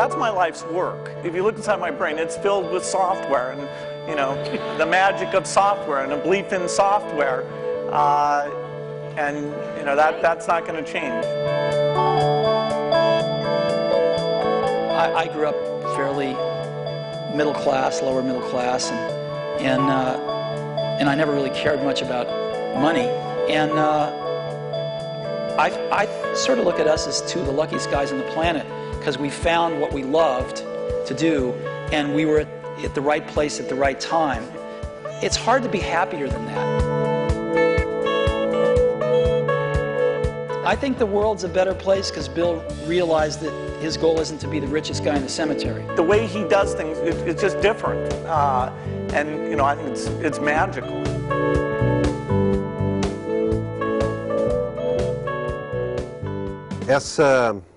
That's my life's work. If you look inside my brain, it's filled with software and, you know, the magic of software and a belief in software. And, you know, that's not going to change. I grew up fairly middle class, lower middle class, and I never really cared much about money. And I sort of look at us as two of the luckiest guys on the planet because we found what we loved to do, and we were at the right place at the right time. It's hard to be happier than that. I think the world's a better place because Bill realized that his goal isn't to be the richest guy in the cemetery. The way he does things, it's just different. And, you know, I think it's magical.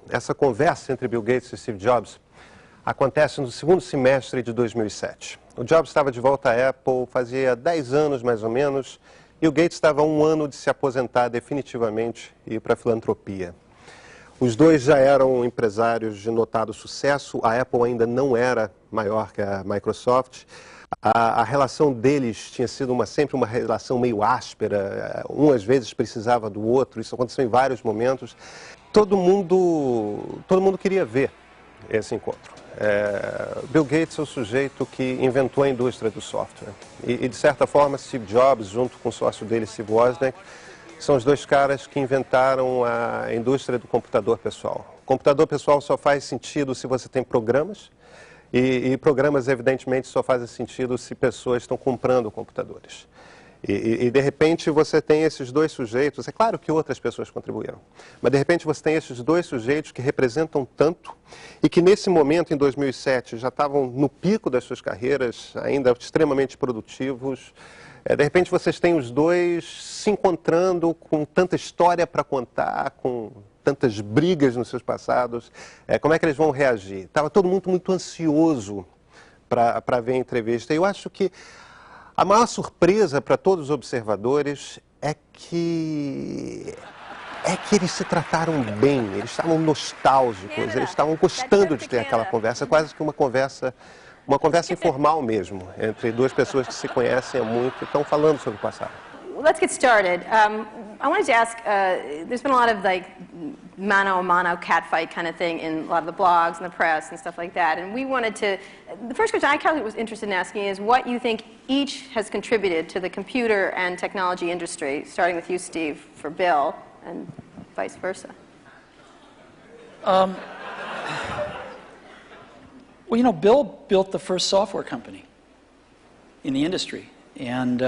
Essa conversa entre Bill Gates e Steve Jobs acontece no segundo semestre de 2007. O Jobs estava de volta à Apple fazia 10 anos, mais ou menos, e o Gates estava a 1 ano de se aposentar definitivamente e ir para a filantropia. Os dois já eram empresários de notado sucesso, a Apple ainda não era maior que a Microsoft. A relação deles tinha sido sempre uma relação meio áspera, um às vezes precisava do outro, isso aconteceu em vários momentos. Todo mundo queria ver esse encontro. Bill Gates é o sujeito que inventou a indústria do software. E de certa forma, Steve Jobs, junto com o sócio dele, Steve Wozniak, são os dois caras que inventaram a indústria do computador pessoal. O computador pessoal só faz sentido se você tem programas, e programas, evidentemente, só fazem sentido se pessoas estão comprando computadores. E de repente você tem esses dois sujeitos, é claro que outras pessoas contribuíram, mas de repente você tem esses dois sujeitos que representam tanto e que nesse momento, em 2007, já estavam no pico das suas carreiras, ainda extremamente produtivos. De repente vocês têm os dois se encontrando com tanta história para contar, com tantas brigas nos seus passados. Como é que eles vão reagir? Estava todo mundo muito ansioso para ver a entrevista. E eu acho que a maior surpresa para todos os observadores é que eles se trataram bem, eles estavam nostálgicos, eles estavam gostando de ter aquela conversa, quase que uma conversa informal mesmo, entre duas pessoas que se conhecem há muito e estão falando sobre o passado. Let's get started. I wanted to ask, there's been a lot of like mano a mano catfight kind of thing in a lot of the blogs and the press and stuff like that. And we wanted to, the first question I was interested in asking is what you think each has contributed to the computer and technology industry, starting with you, Steve, for Bill, and vice versa. Well, you know, Bill built the first software company in the industry. And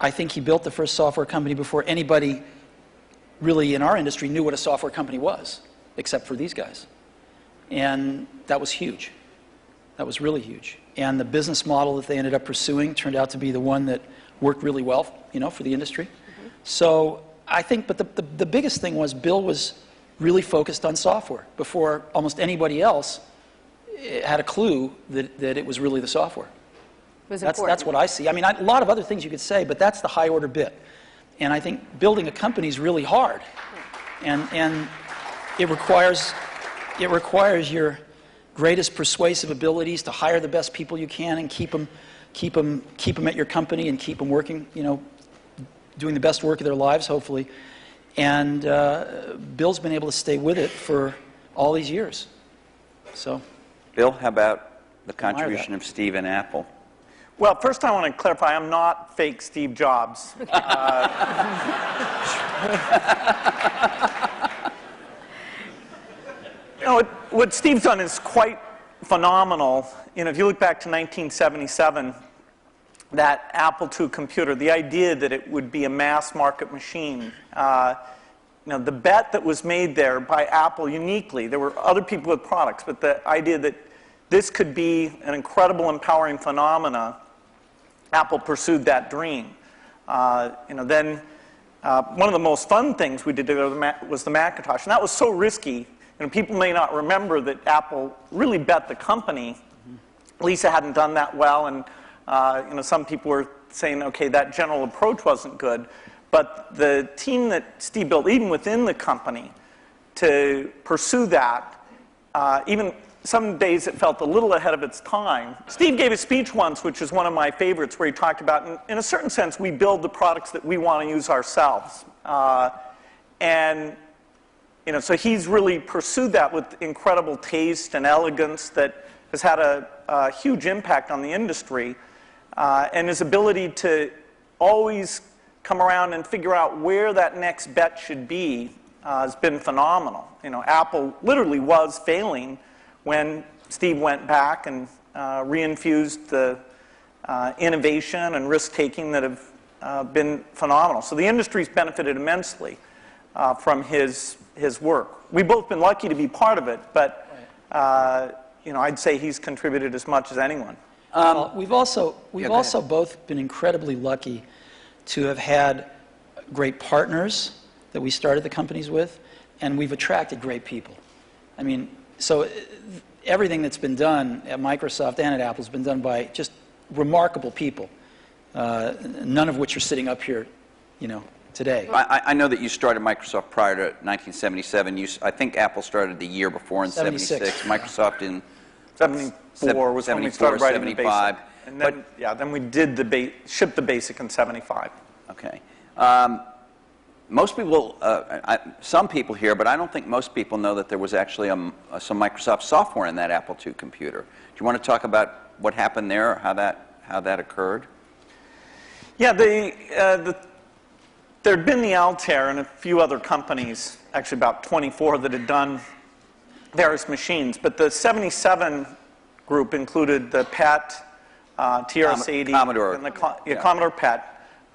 I think he built the first software company before anybody really in our industry knew what a software company was, except for these guys. And that was huge. That was really huge. And the business model that they ended up pursuing turned out to be the one that worked really well, you know, for the industry. Mm-hmm. So I think, but the biggest thing was Bill was really focused on software before almost anybody else had a clue that it was really the software. That's what I see. I mean, a lot of other things you could say, but that's the high order bit. And I think building a company is really hard. And it requires your greatest persuasive abilities to hire the best people you can and keep them at your company and keep them working, you know, doing the best work of their lives, hopefully. And Bill's been able to stay with it for all these years. So, Bill, how about the contribution of Steve and Apple? Well, first I want to clarify, I'm not fake Steve Jobs. You know, what Steve's done is quite phenomenal. You know, if you look back to 1977, that Apple II computer, the idea that it would be a mass market machine, you know, the bet that was made there by Apple uniquely, there were other people with products, but the idea that this could be an incredible, empowering phenomena, Apple pursued that dream. You know, then one of the most fun things we did was the Macintosh, and that was so risky. You know, people may not remember that Apple really bet the company. Lisa hadn't done that well, and you know, some people were saying, okay, that general approach wasn't good. But the team that Steve built, even within the company, to pursue that even some days it felt a little ahead of its time. Steve gave a speech once, which is one of my favorites, where he talked about, in a certain sense, we build the products that we want to use ourselves. And so he's really pursued that with incredible taste and elegance that has had a huge impact on the industry. And his ability to always come around and figure out where that next bet should be has been phenomenal. Apple literally was failing when Steve went back and reinfused the innovation and risk-taking that have been phenomenal. So the industry's benefited immensely from his work. We've both been lucky to be part of it, but I'd say he's contributed as much as anyone. We've also both been incredibly lucky to have had great partners that we started the companies with, and we've attracted great people. I mean, so everything that's been done at Microsoft and at Apple has been done by just remarkable people, none of which are sitting up here, today. I know that you started Microsoft prior to 1977. I think Apple started the year before in 76. Microsoft in 74 was when we started writing the 75. basic. And then, then we did shipped the basic in 75. Okay. Most people, some people here, but I don't think most people know that there was actually some Microsoft software in that Apple II computer. Do you want to talk about what happened there, or how that occurred? Yeah, there'd been the Altair and a few other companies, actually about 24, that had done various machines. But the 77 group included the PET, TRS-80, Commodore. And Commodore PET,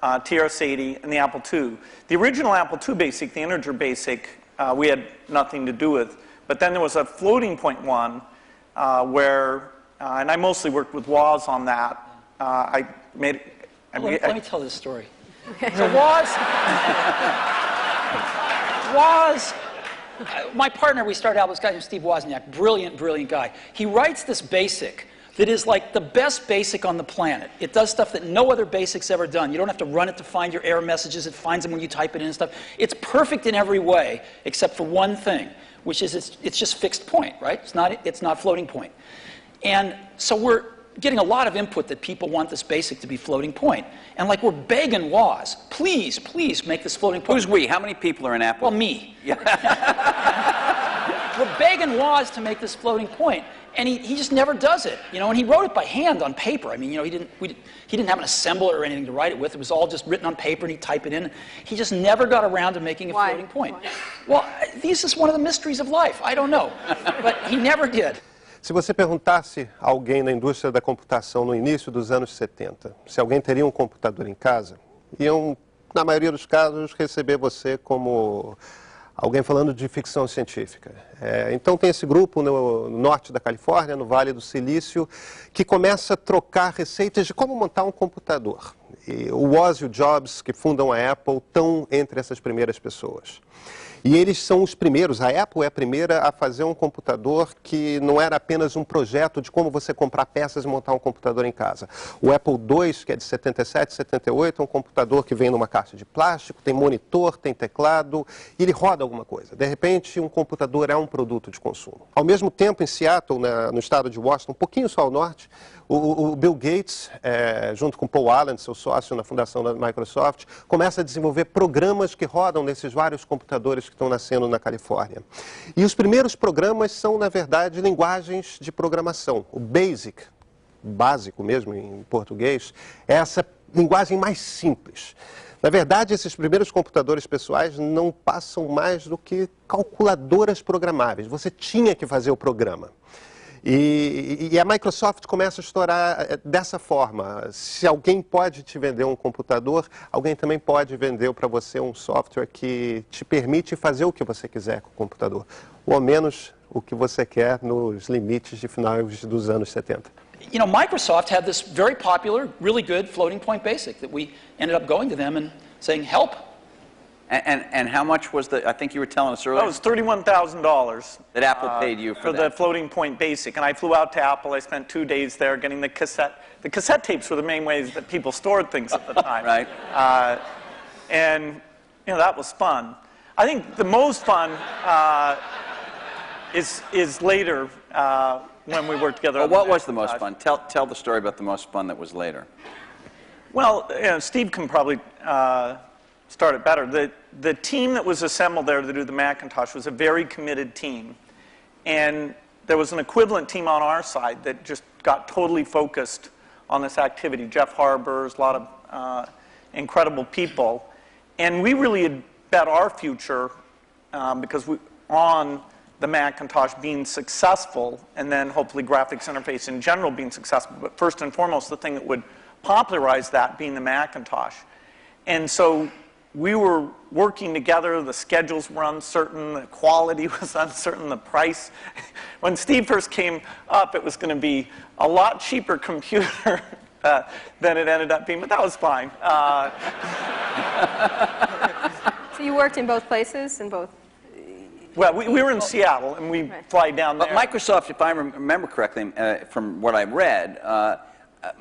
TRS-80, and the Apple II. The original Apple II Basic, the integer Basic, we had nothing to do with. But then there was a floating point one where, and I mostly worked with Woz on that. Let me tell this story. So Woz, my partner, we started out with this guy named Steve Wozniak, brilliant, brilliant guy. He writes this basic that is like the best basic on the planet. It does stuff that no other basic's ever done. You don't have to run it to find your error messages. It finds them when you type it in and stuff. It's perfect in every way, except for one thing, which is it's just fixed point, right? It's not floating point. And so we're getting a lot of input that people want this basic to be floating point. And we're begging Woz, please, please make this floating point. Who's we? How many people are in Apple? Well, me. Yeah. We're begging Woz to make this floating point. And he just never does it, and he wrote it by hand on paper. I mean, he didn't have an assembler or anything to write it with. It was all just written on paper, and he'd type it in. He just never got around to making a floating point. Why? Well, this is one of the mysteries of life. I don't know, but he never did. Se você perguntasse a alguém na indústria da computação no início dos anos 70, se alguém teria um computador em casa, iam, na maioria dos casos, receber você como alguém falando de ficção científica. Então tem esse grupo no norte da Califórnia, no Vale do Silício, que começa a trocar receitas de como montar um computador. E o Woz e o Jobs, que fundam a Apple, estão entre essas primeiras pessoas. E eles são os primeiros, a Apple é a primeira a fazer um computador que não era apenas um projeto de como você comprar peças e montar um computador em casa. O Apple II, que é de 77, 78, é um computador que vem numa caixa de plástico, tem monitor, tem teclado, e ele roda alguma coisa. De repente, um computador é um produto de consumo. Ao mesmo tempo, em Seattle, no estado de Washington, um pouquinho só ao norte, o Bill Gates, junto com Paul Allen, seu sócio na fundação da Microsoft, começa a desenvolver programas que rodam nesses vários computadores que estão nascendo na Califórnia. E os primeiros programas são, na verdade, linguagens de programação. O BASIC, básico mesmo em português, é essa linguagem mais simples. Na verdade, esses primeiros computadores pessoais não passam mais do que calculadoras programáveis. Você tinha que fazer o programa. E a Microsoft começa a estourar dessa forma. Se alguém pode te vender um computador, alguém também pode vender para você um software que te permite fazer o que você quiser com o computador. Ou ao menos o que você quer nos limites de finais dos anos 70. Microsoft had this very popular, really good floating point basic that we ended up going to them and saying, help. And how much was I think you were telling us earlier. That was $31,000. That Apple paid you for that. The floating point basic. And I flew out to Apple. I spent 2 days there getting the cassette. The cassette tapes were the main ways that people stored things at the time. Right. And, that was fun. I think the most fun is later when we worked together. Well, on the what was the Macintosh. most fun? Tell the story about the most fun that was later. Well, Steve can probably start it better. The team that was assembled there to do the Macintosh was a very committed team. And there was an equivalent team on our side that just got totally focused on this activity. Jeff Harbers, a lot of incredible people. And we really had bet our future because on the Macintosh being successful, and then hopefully graphics interface in general being successful. But first and foremost, the thing that would popularize that being the Macintosh. And so we were working together, the schedules were uncertain, the quality was uncertain, the price. When Steve first came up, it was going to be a lot cheaper computer than it ended up being, but that was fine. So you worked in both places, in both? Well, we were in Seattle, and we fly down there. But Microsoft, if I remember correctly, from what I read,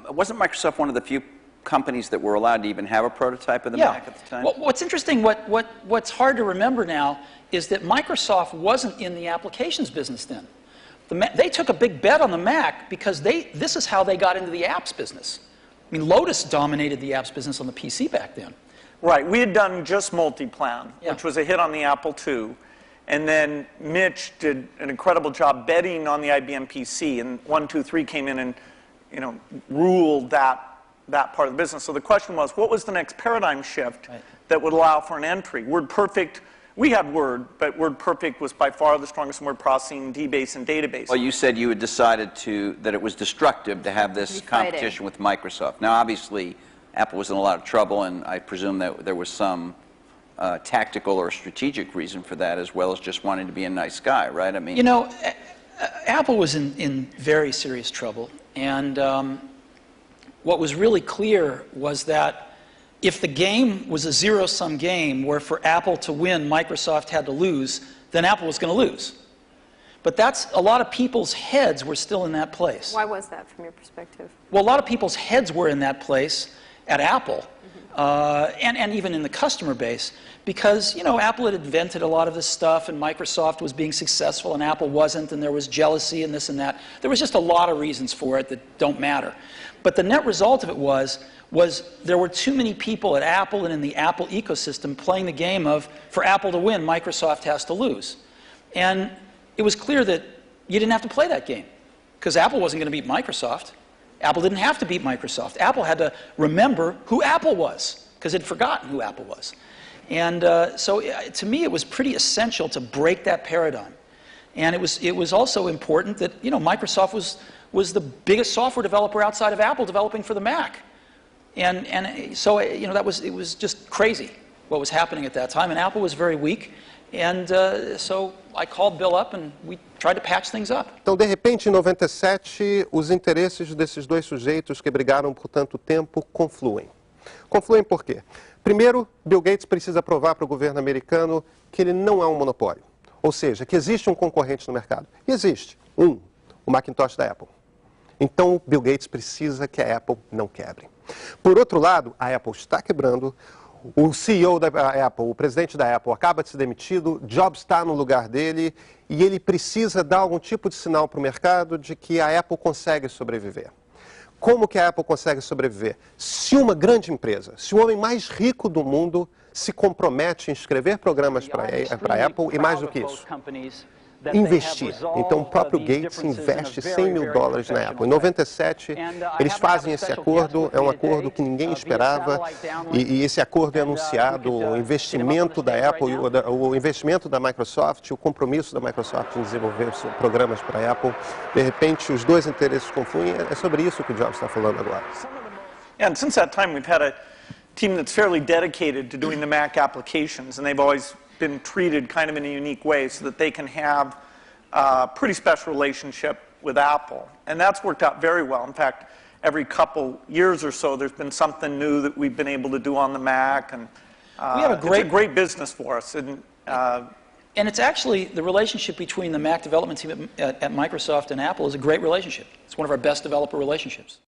wasn't Microsoft one of the few companies that were allowed to even have a prototype of the Mac at the time? Well, what's interesting, what's hard to remember now, is that Microsoft wasn't in the applications business then. They took a big bet on the Mac because this is how they got into the apps business. I mean, Lotus dominated the apps business on the PC back then. Right. We had done just Multiplan, which was a hit on the Apple II. And then Mitch did an incredible job betting on the IBM PC. And 123 came in and ruled that part of the business. So the question was, what was the next paradigm shift that would allow for an entry? WordPerfect, we had Word, but WordPerfect was by far the strongest in word processing, DBase, and database. Well, you said you had decided that it was destructive to have this competition with Microsoft. Now, obviously, Apple was in a lot of trouble, and I presume that there was some tactical or strategic reason for that, as well as just wanting to be a nice guy, right? I mean, Apple was in very serious trouble, and what was really clear was that if the game was a zero-sum game where for Apple to win, Microsoft had to lose, then Apple was going to lose. But a lot of people's heads were still in that place. Why was that from your perspective? Well, a lot of people's heads were in that place at Apple, and even in the customer base, because Apple had invented a lot of this stuff, and Microsoft was being successful, and Apple wasn't, and there was jealousy and this and that. There was just a lot of reasons for it that don't matter. But the net result of it was there were too many people at Apple and in the Apple ecosystem playing the game of, for Apple to win, Microsoft has to lose. And it was clear that you didn't have to play that game, because Apple wasn't going to beat Microsoft. Apple didn't have to beat Microsoft. Apple had to remember who Apple was, because it had forgotten who Apple was. And so to me, it was pretty essential to break that paradigm. And it was also important that Microsoft was the biggest software developer outside of Apple developing for the Mac. And so it was just crazy what was happening at that time. And Apple was very weak. And so I called Bill up and we tried to patch things up. Então, de repente, em 97, os interesses desses dois sujeitos que brigaram por tanto tempo confluem. Confluem por quê? Primeiro, Bill Gates precisa provar para o governo americano que ele não é um monopólio. Ou seja, que existe um concorrente no mercado. E existe. O Macintosh da Apple. Então, Bill Gates precisa que a Apple não quebre. Por outro lado, a Apple está quebrando. O CEO da Apple, o presidente da Apple, acaba de ser demitido, Jobs está no lugar dele e ele precisa dar algum tipo de sinal para o mercado de que a Apple consegue sobreviver. Como que a Apple consegue sobreviver? Se uma grande empresa, se o homem mais rico do mundo se compromete em escrever programas para a Apple e mais do que isso, investir. Então, o próprio Gates investe $100 mil na Apple. Em 97, eles fazem esse acordo, é um acordo que ninguém esperava, e esse acordo é anunciado, o investimento da Apple, o investimento da Microsoft, o compromisso da Microsoft em desenvolver programas para a Apple. De repente, os dois interesses confluem. É sobre isso que o Jobs está falando agora. And since that time, we've had a team that's fairly dedicated to doing the Mac applications, and they've always been treated kind of in a unique way so that they can have a pretty special relationship with Apple. And that's worked out very well. In fact, every couple years or so, there's been something new that we've been able to do on the Mac. And it's a great business for us. And it's actually, the relationship between the Mac development team at Microsoft and Apple is a great relationship. It's one of our best developer relationships.